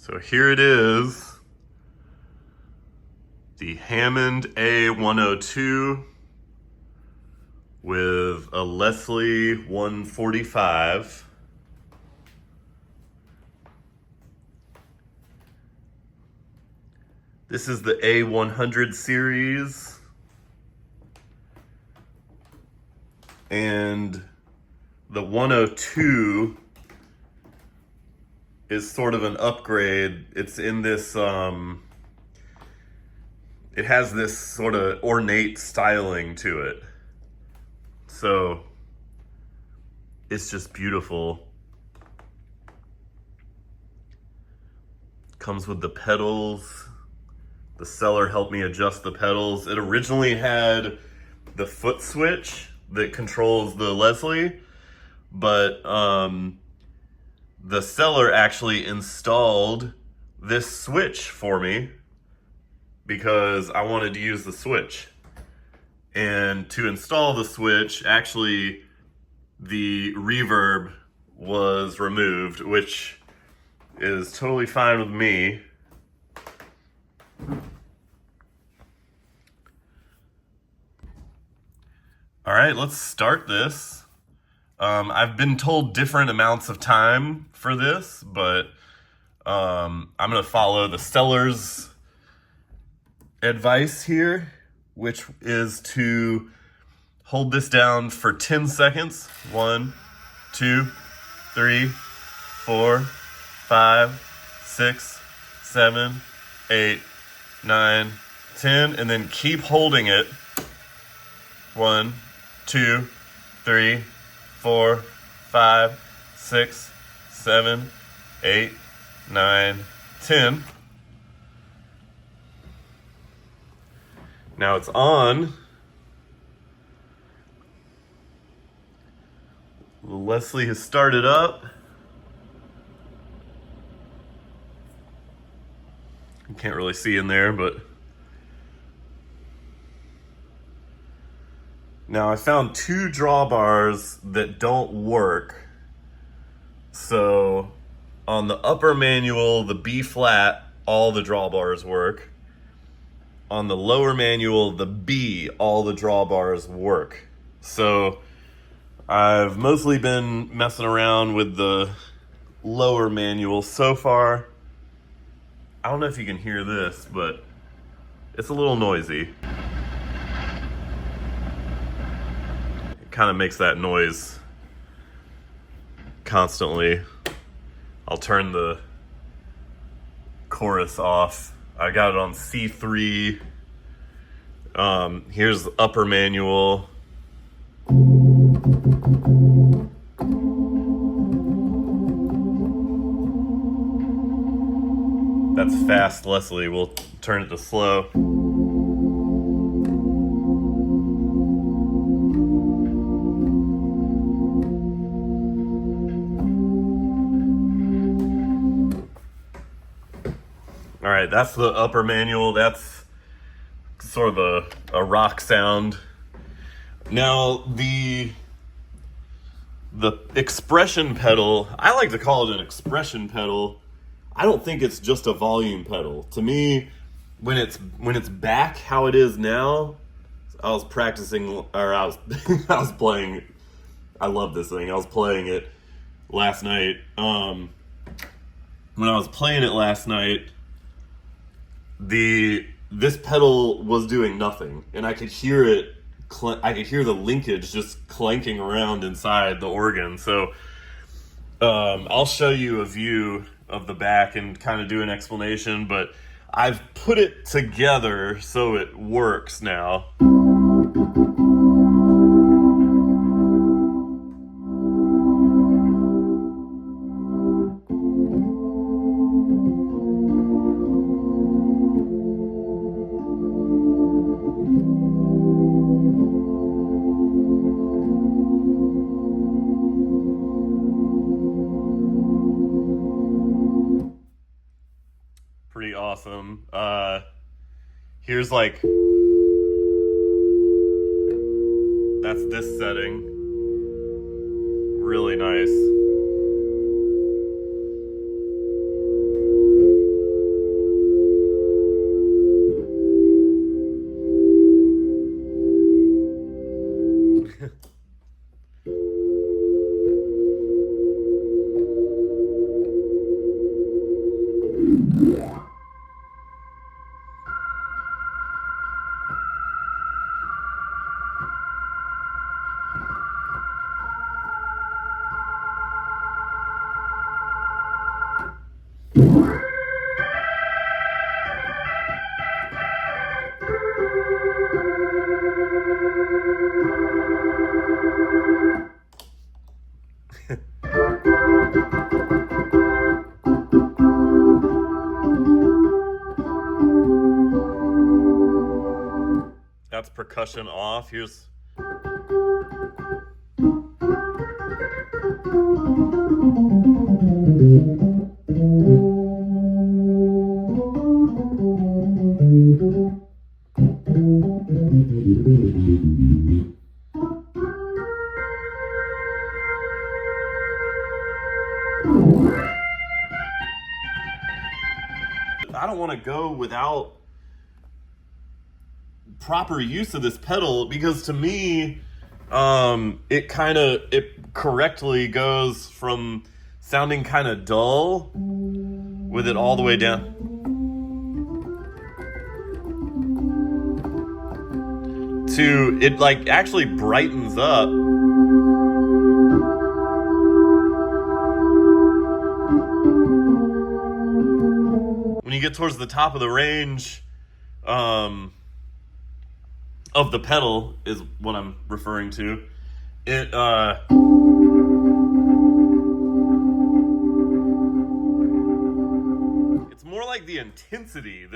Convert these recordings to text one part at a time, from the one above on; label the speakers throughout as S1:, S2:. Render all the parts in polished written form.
S1: So here it is, the Hammond A-102 with a Leslie 145. This is the A100 series. And the 102 is sort of an upgrade. It's in this, it has this sort of ornate styling to it. So it's just beautiful. Comes with the pedals. The seller helped me adjust the pedals. It originally had the foot switch that controls the Leslie, but the seller actually installed this switch for me because I wanted to use the switch. And to install the switch, actually the reverb was removed, which is totally fine with me. All right, let's start this. I've been told different amounts of time for this, but I'm gonna follow the seller's advice here, which is to hold this down for 10 seconds. 1, 2, 3, 4, 5, 6, 7, 8, 9, 10, and then keep holding it. 1, 2, 3, 4, 5, 6, 7, 8, 9, 10. Now it's on. Leslie has started up. You can't really see in there, but now I found 2 drawbars that don't work. So on the upper manual, the B flat, all the drawbars work. On the lower manual, the B, all the drawbars work. So I've mostly been messing around with the lower manual so far. I don't know if you can hear this, but it's a little noisy. Kind of makes that noise constantly. I'll turn the chorus off. I got it on C3. Here's the upper manual. That's fast, Leslie. We'll turn it to slow. All right, that's the upper manual. That's sort of a rock sound. Now the expression pedal, I like to call it an expression pedal. I don't think it's just a volume pedal. To me, when it's back how it is now, I was practicing, or I was playing. I love this thing. I was playing it last night. When I was playing it last night, this pedal was doing nothing, and I could hear it. I could hear the linkage just clanking around inside the organ. So I'll show you a view of the back and kind of do an explanation, but I've put it together so it works now. Pretty awesome. Here's like, that's this setting. Really nice. That's percussion off. Here's I don't want to go without proper use of this pedal, because to me, it correctly goes from sounding kind of dull with it all the way down to it like actually brightens up. When you get towards the top of the range, of the pedal is what I'm referring to. It's more like the intensity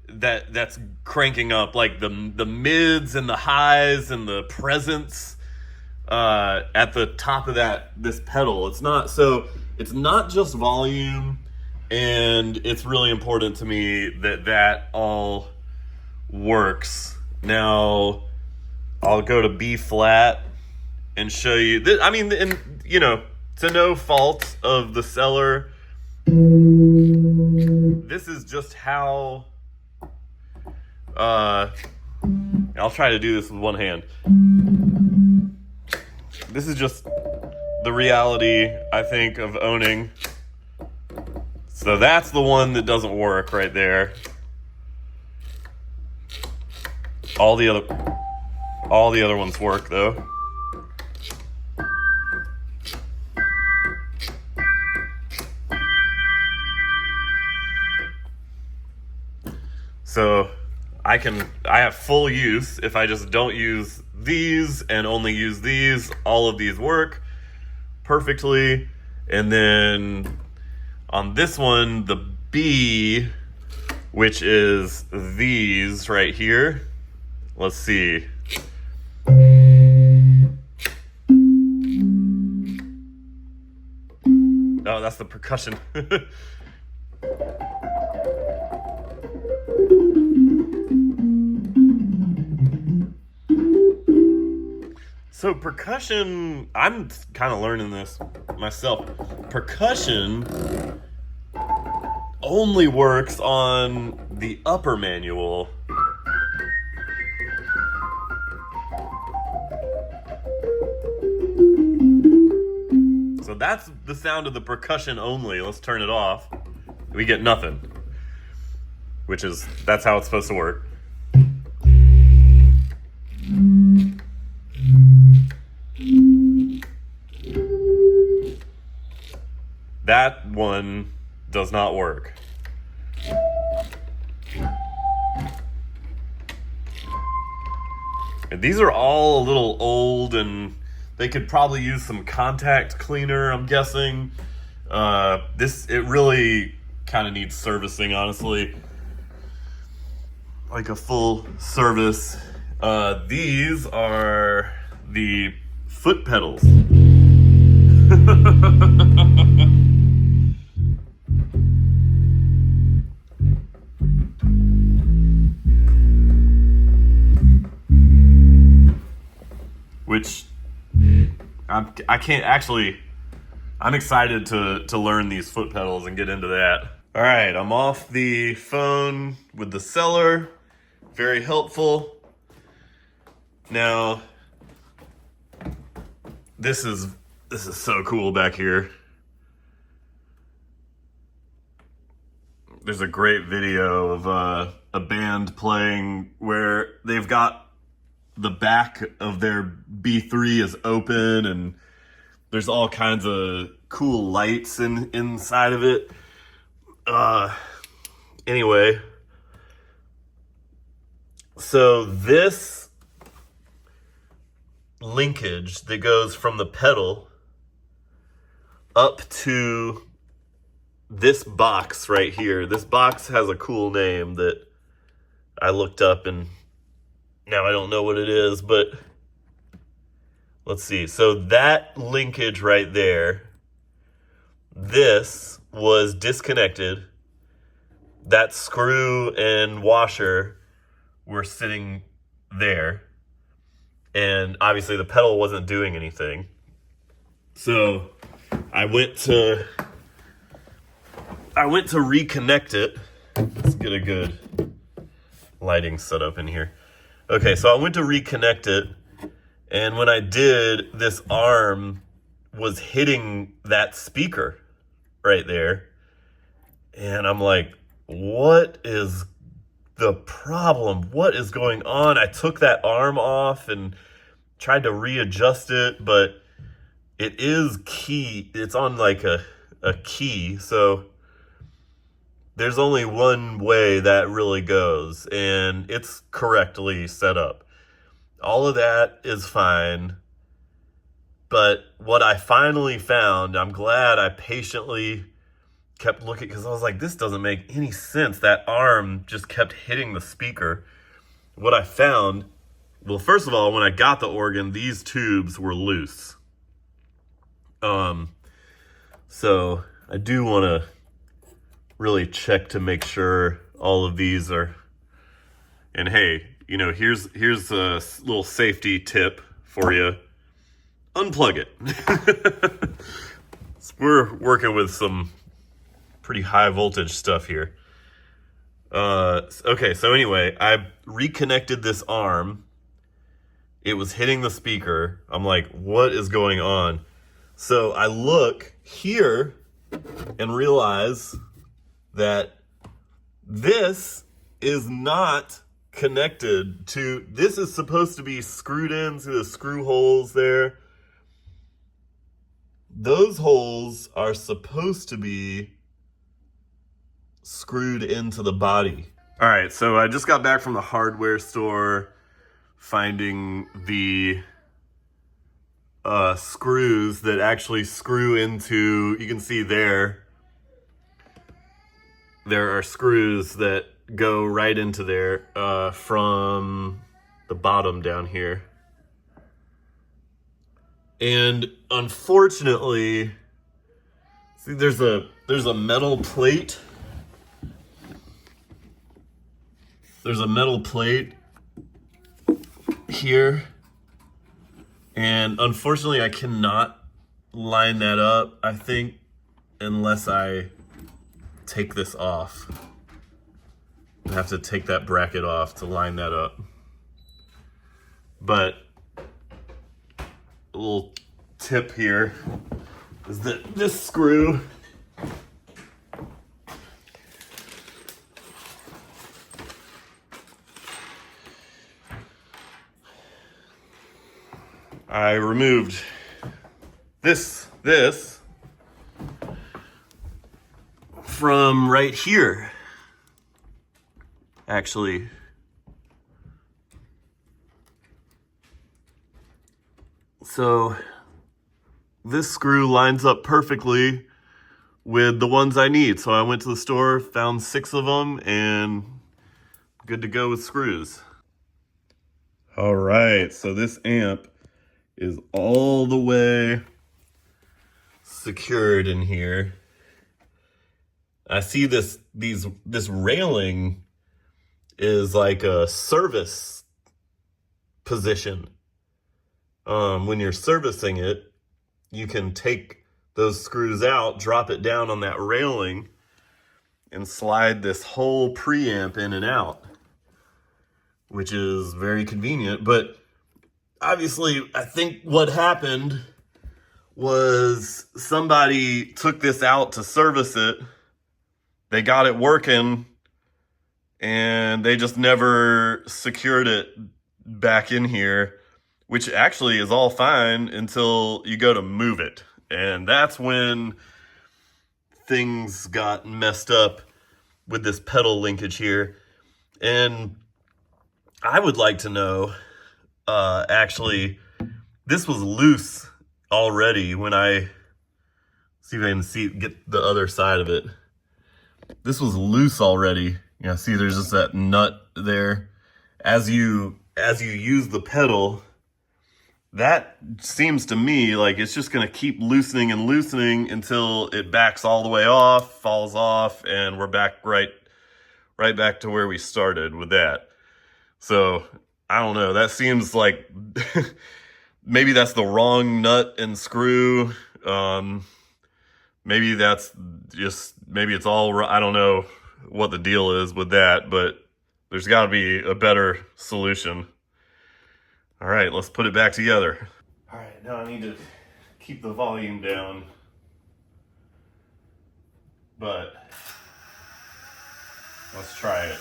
S1: that's cranking up, like the mids and the highs and the presence at the top of this pedal. It's not just volume. And it's really important to me that all works. Now, I'll go to B flat and show you. To no fault of the seller, this is just how. I'll try to do this with one hand. This is just the reality, I think, of owning. So that's the one that doesn't work right there. All the other ones work though. So I have full use. If I just don't use these and only use these, all of these work perfectly. And then on this one, the B, which is these right here. Let's see. Oh, that's the percussion. So percussion, I'm kind of learning this myself. Percussion only works on the upper manual. So that's the sound of the percussion only. Let's turn it off. We get nothing. That's how it's supposed to work. That one does not work. And these are all a little old, and they could probably use some contact cleaner, I'm guessing. It really kind of needs servicing, honestly. Like a full service. These are the foot pedals. Which I can't actually. I'm excited to learn these foot pedals and get into that. All right, I'm off the phone with the seller. Very helpful. Now, this is so cool back here. there's a great video of a band playing where they've got the back of their B3 is open and there's all kinds of cool lights inside of it. Anyway, so this linkage that goes from the pedal up to this box right here. This box has a cool name that I looked up and now I don't know what it is, but let's see. So that linkage right there, this was disconnected. That screw and washer were sitting there. And obviously the pedal wasn't doing anything. So I went to reconnect it. Let's get a good lighting setup in here. Okay, so I went to reconnect it, and when I did, this arm was hitting that speaker right there. And I'm like, what is the problem? What is going on? I took that arm off and tried to readjust it, but it is key. It's on like a key, so there's only one way that really goes, and it's correctly set up. All of that is fine, but what I finally found, I'm glad I patiently kept looking, because I was like, this doesn't make any sense. That arm just kept hitting the speaker. What I found, well, first of all, when I got the organ, these tubes were loose. So I do want to really check to make sure all of these are, and hey, you know, here's a little safety tip for you. Unplug it. We're working with some pretty high voltage stuff here. Okay, so anyway, I reconnected this arm. It was hitting the speaker. I'm like, what is going on? So I look here and realize that this is not connected to, this is supposed to be screwed into the screw holes there. Those holes are supposed to be screwed into the body. All right, so I just got back from the hardware store finding the screws that actually screw into, you can see there are screws that go right into there from the bottom down here. And unfortunately, see, there's a metal plate. There's a metal plate here. And unfortunately, I cannot line that up, I think, unless I take this off. I have to take that bracket off to line that up. But a little tip here is that this screw I removed this from right here, actually. So this screw lines up perfectly with the ones I need. So I went to the store, found 6 of them, and good to go with screws. All right, so this amp is all the way secured in here. I see this railing is like a service position. When you're servicing it, you can take those screws out, drop it down on that railing, and slide this whole preamp in and out, which is very convenient. But obviously, I think what happened was somebody took this out to service it, they got it working and they just never secured it back in here, which actually is all fine until you go to move it. And that's when things got messed up with this pedal linkage here. And I would like to know, actually, this was loose already when I, see if I can get the other side of it. This was loose already. You know, see there's just that nut there. As you use the pedal, that seems to me like it's just gonna keep loosening and loosening until it backs all the way off, falls off, and we're back right back to where we started with that. So I don't know, that seems like maybe that's the wrong nut and screw. Maybe that's just, maybe it's all, I don't know what the deal is with that, but there's got to be a better solution. All right, let's put it back together. All right, now I need to keep the volume down, but let's try it.